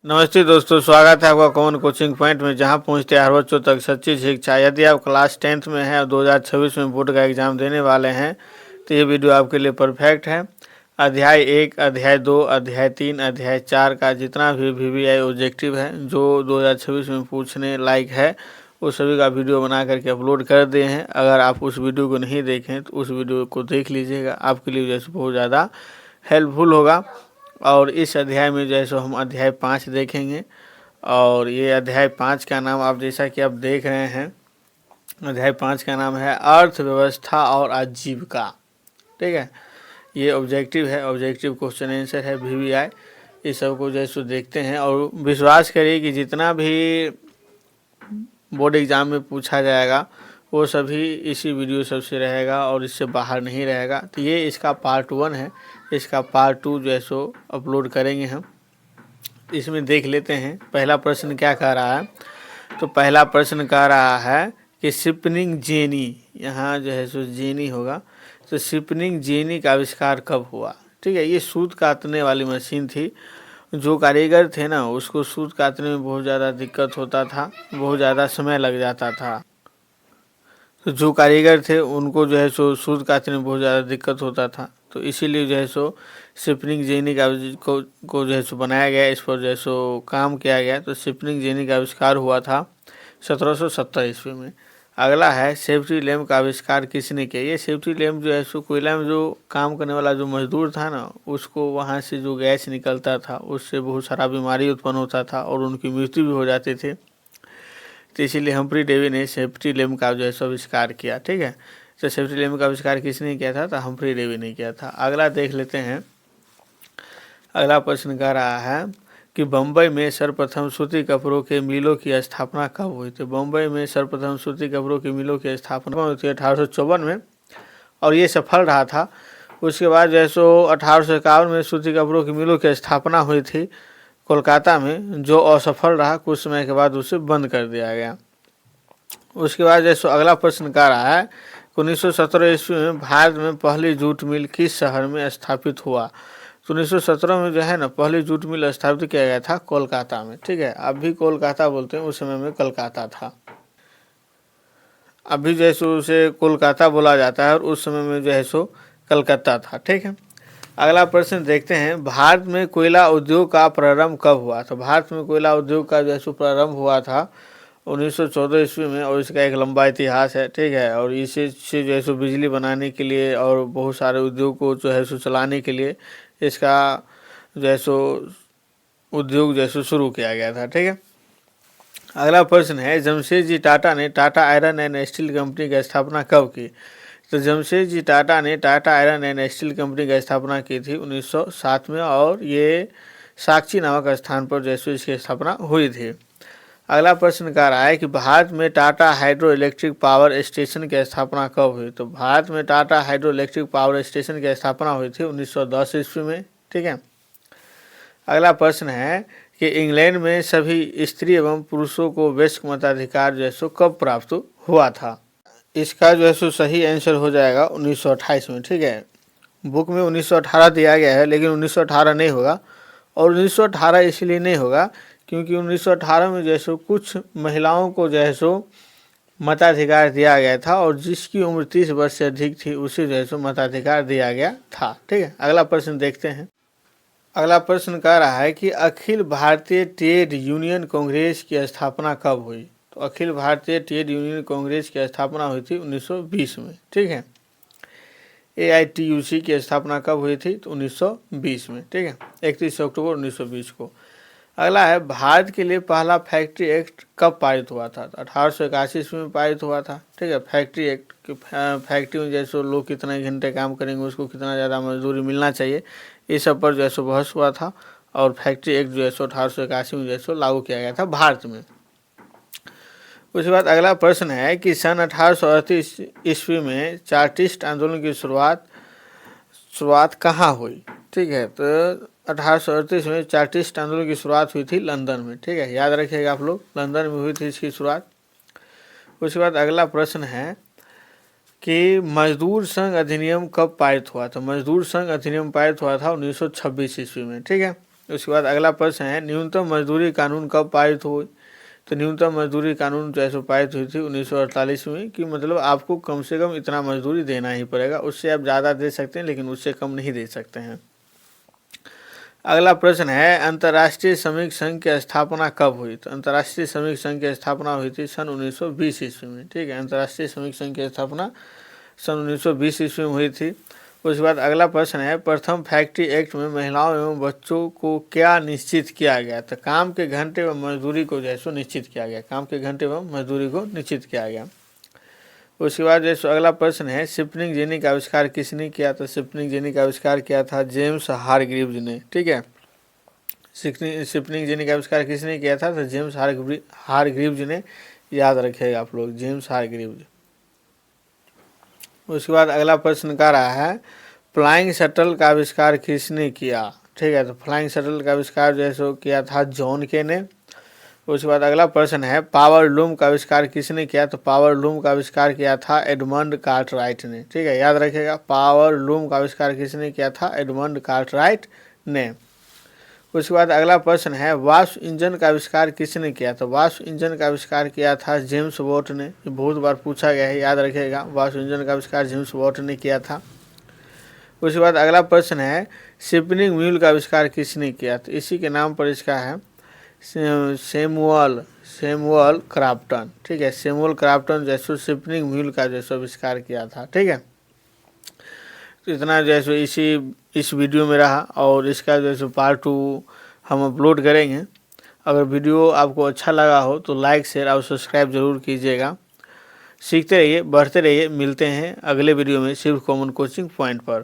नमस्ते दोस्तों, स्वागत है आपका कॉमन कोचिंग पॉइंट में, जहां पहुंचते हैं हर बच्चों तक सच्ची शिक्षा। यदि आप क्लास 10th में हैं और 2026 में बोर्ड का एग्ज़ाम देने वाले हैं तो ये वीडियो आपके लिए परफेक्ट है। अध्याय 1, अध्याय 2, अध्याय 3, अध्याय 4 का जितना भी VVI ऑब्जेक्टिव है जो 2026 में पूछने लायक है वो सभी का वीडियो बना करके अपलोड कर दिए हैं। अगर आप उस वीडियो को नहीं देखें तो उस वीडियो को देख लीजिएगा, आपके लिए जैसे बहुत ज़्यादा हेल्पफुल होगा। और इस अध्याय में जो है सो हम अध्याय 5 देखेंगे और ये अध्याय 5 का नाम आप जैसा कि आप देख रहे हैं, अध्याय 5 का नाम है अर्थव्यवस्था और आजीविका। ठीक है, ये ऑब्जेक्टिव है, ऑब्जेक्टिव क्वेश्चन आंसर है VVI। इस सब को जो है सो देखते हैं और विश्वास करिए कि जितना भी बोर्ड एग्ज़ाम में पूछा जाएगा वो सभी इसी वीडियो सबसे रहेगा और इससे बाहर नहीं रहेगा। तो ये इसका पार्ट 1 है, इसका पार्ट 2 जो है सो अपलोड करेंगे हम। इसमें देख लेते हैं पहला प्रश्न क्या कह रहा है। तो पहला प्रश्न कह रहा है कि शिपनिंग जेनी, यहाँ जो है सो जेनी होगा, तो शिपनिंग जेनी का आविष्कार कब हुआ। ठीक है, ये सूत काटने वाली मशीन थी। जो कारीगर थे ना उसको सूत काटने में बहुत ज़्यादा दिक्कत होता था, बहुत ज़्यादा समय लग जाता था। तो जो कारीगर थे उनको जो है सो सूत काटने में बहुत ज़्यादा दिक्कत होता था, तो इसीलिए जो है सो शिपनिंग जेनी का को जो है सो बनाया गया, इस पर जो है सो काम किया गया। तो शिपनिंग जेनी का आविष्कार हुआ था 1770 ईस्वी में। अगला है सेफ्टी लैम्प का आविष्कार किसने किया। ये सेफ्टी लैम्प जो है सो कोयला में जो काम करने वाला जो मजदूर था ना, उसको वहाँ से जो गैस निकलता था उससे बहुत सारा बीमारी उत्पन्न होता था और उनकी मृत्यु भी हो जाती थी। तो इसीलिए हम्फ्री डेवी ने सेफ्टी लैम्प का जो है सो आविष्कार किया। ठीक है, तो सेफ्टी लैम्प का आविष्कार किसने किया था, तो हम्फ्री डेवी ने किया था। अगला देख लेते हैं, अगला प्रश्न कह रहा है कि बम्बई में सर्वप्रथम सूती कपड़ों के मिलों की स्थापना कब हुई थी। बम्बई में सर्वप्रथम सूती कपड़ों की मिलों की स्थापना हुई थी 1854 में और ये सफल रहा था। उसके बाद जो है सो 1851 में सूती कपड़ों की मिलों की स्थापना हुई थी कोलकाता में, जो असफल रहा। कुछ समय के बाद उसे बंद कर दिया गया। उसके बाद जैसे अगला प्रश्न कह रहा है 1917 ईस्वी में भारत में पहली जूट मिल किस शहर में स्थापित हुआ। तो 1917 में जो है ना पहली जूट मिल स्थापित किया गया था कोलकाता में। ठीक है, अब भी कोलकाता बोलते हैं, उस समय में कलकत्ता था। अभी जैसे उसे कोलकाता बोला जाता है और उस समय में जो है सो कलकत्ता था। ठीक है, अगला प्रश्न देखते हैं, भारत में कोयला उद्योग का प्रारंभ कब हुआ। तो भारत में कोयला उद्योग का जो है सो प्रारंभ हुआ था 1914 ईस्वी में और इसका एक लंबा इतिहास है। ठीक है, और इसे से जो है सो बिजली बनाने के लिए और बहुत सारे उद्योग को जो है सो चलाने के लिए इसका जो है सो उद्योग जो है सो शुरू किया गया था। ठीक है, अगला प्रश्न है, जमशेदजी टाटा ने Tata iron and steel company की स्थापना कब की। तो जमशेदजी टाटा ने Tata iron and steel company की स्थापना की थी 1907 में और ये साक्षी नामक स्थान पर जैसे इसकी स्थापना हुई थी। अगला प्रश्न कह रहा है कि भारत में Tata hydro electric power station की स्थापना कब हुई। तो भारत में Tata hydro electric power station की स्थापना हुई थी 1910 ईस्वी में। ठीक है, अगला प्रश्न है कि इंग्लैंड में सभी स्त्री एवं पुरुषों को वयस्क मताधिकार जो है सो कब प्राप्त हुआ था। इसका जो है सो सही आंसर हो जाएगा 1928 में। ठीक है, बुक में 1918 दिया गया है लेकिन 1918 नहीं होगा। और 1918 इसलिए नहीं होगा क्योंकि 1918 में जो है सो कुछ महिलाओं को जो है सो मताधिकार दिया गया था और जिसकी उम्र 30 वर्ष से अधिक थी उसे जो है सो मताधिकार दिया गया था। ठीक है, अगला प्रश्न देखते हैं। अगला प्रश्न कह रहा है कि अखिल भारतीय ट्रेड यूनियन कांग्रेस की स्थापना कब हुई। तो अखिल भारतीय ट्रेड यूनियन कांग्रेस की स्थापना हुई थी 1920 में। ठीक है, AITUC की स्थापना कब हुई थी, तो 1920 में। ठीक है, 31 अक्टूबर 1920 को। अगला है, भारत के लिए पहला फैक्ट्री एक्ट कब पारित हुआ था। तो 1881 ईस्वी में पारित हुआ था। ठीक है, फैक्ट्री एक्ट कि फैक्ट्री में जैसे लोग कितने घंटे काम करेंगे, उसको कितना ज़्यादा मजदूरी मिलना चाहिए, इस सब पर जो है सो बहस हुआ था और फैक्ट्री एक्ट जो है सो 1881 में जो है सो लागू किया गया था भारत में। उसके बाद अगला प्रश्न है कि सन 1838 ईस्वी में चार्टिस्ट आंदोलन की शुरुआत कहाँ हुई। ठीक है, तो 1838 में चार्टिस्ट आंदोलन की शुरुआत हुई थी लंदन में। ठीक है, याद रखिएगा आप लोग, लंदन में हुई थी इसकी शुरुआत। उसके बाद अगला प्रश्न है कि मजदूर संघ अधिनियम कब पारित हुआ। तो मजदूर संघ अधिनियम पारित हुआ था 1926 ईस्वी में। ठीक है, उसके बाद अगला प्रश्न है न्यूनतम मजदूरी कानून कब पारित हुई? तो न्यूनतम मजदूरी कानून जो है सो पारित हुई थी 1948 में, कि मतलब आपको कम से कम इतना मजदूरी देना ही पड़ेगा, उससे आप ज़्यादा दे सकते हैं लेकिन उससे कम नहीं दे सकते हैं। अगला प्रश्न है अंतर्राष्ट्रीय श्रमिक संघ की स्थापना कब हुई? तो अंतर्राष्ट्रीय श्रमिक संघ की स्थापना हुई थी सन 1920 ईस्वी में। ठीक है, अंतर्राष्ट्रीय श्रमिक संघ की स्थापना सन 1920 ईस्वी में हुई थी। उसके बाद अगला प्रश्न है प्रथम फैक्ट्री एक्ट में महिलाओं एवं बच्चों को क्या निश्चित किया गया? तो काम के घंटे व मजदूरी को जैसो निश्चित किया गया, काम के घंटे व मजदूरी को निश्चित किया गया। उसके बाद जैसो अगला प्रश्न है शिपनिंग जेनी का आविष्कार किसने किया? तो शिपनिंग जेनी का आविष्कार किया था जेम्स हारग्रीव्स ने। ठीक है, शिपनिंग जेनी का आविष्कार किसने किया था? तो जेम्स हारग्रीव्स ने, याद रखिएगा आप लोग, जेम्स हारग्रीव्स। उसके बाद अगला प्रश्न का रहा है फ्लाइंग शटल का आविष्कार किसने किया? ठीक है, तो फ्लाइंग शटल का आविष्कार जो है सो किया था जॉन के ने। उसके बाद अगला प्रश्न है पावर लूम का आविष्कार किसने किया? तो पावर लूम का आविष्कार किया था एडमंड कार्टराइट ने। ठीक है, याद रखिएगा, पावर लूम का आविष्कार किसने किया था? एडमंड कार्टराइट ने। उसके बाद अगला प्रश्न है वाष्प इंजन का आविष्कार किसने किया? तो वाष्प इंजन का आविष्कार किया था जेम्स वॉट ने। ये बहुत बार पूछा गया है, याद रखिएगा, वाष्प इंजन का आविष्कार जेम्स वॉट ने किया था। उसके बाद अगला प्रश्न है शिपनिंग म्यूल का आविष्कार किसने किया? तो इसी के नाम पर इसका है सैमुअल क्रॉम्पटन। ठीक है, सैमुअल क्रॉम्पटन जैसो शिपनिंग म्यूल का जैसो आविष्कार किया था। ठीक है, तो इतना जैसो इस वीडियो में रहा, और इसका जैसो पार्ट 2 हम अपलोड करेंगे। अगर वीडियो आपको अच्छा लगा हो तो लाइक शेयर और सब्सक्राइब जरूर कीजिएगा। सीखते रहिए, बढ़ते रहिए, मिलते हैं अगले वीडियो में सिर्फ कॉमन कोचिंग पॉइंट पर।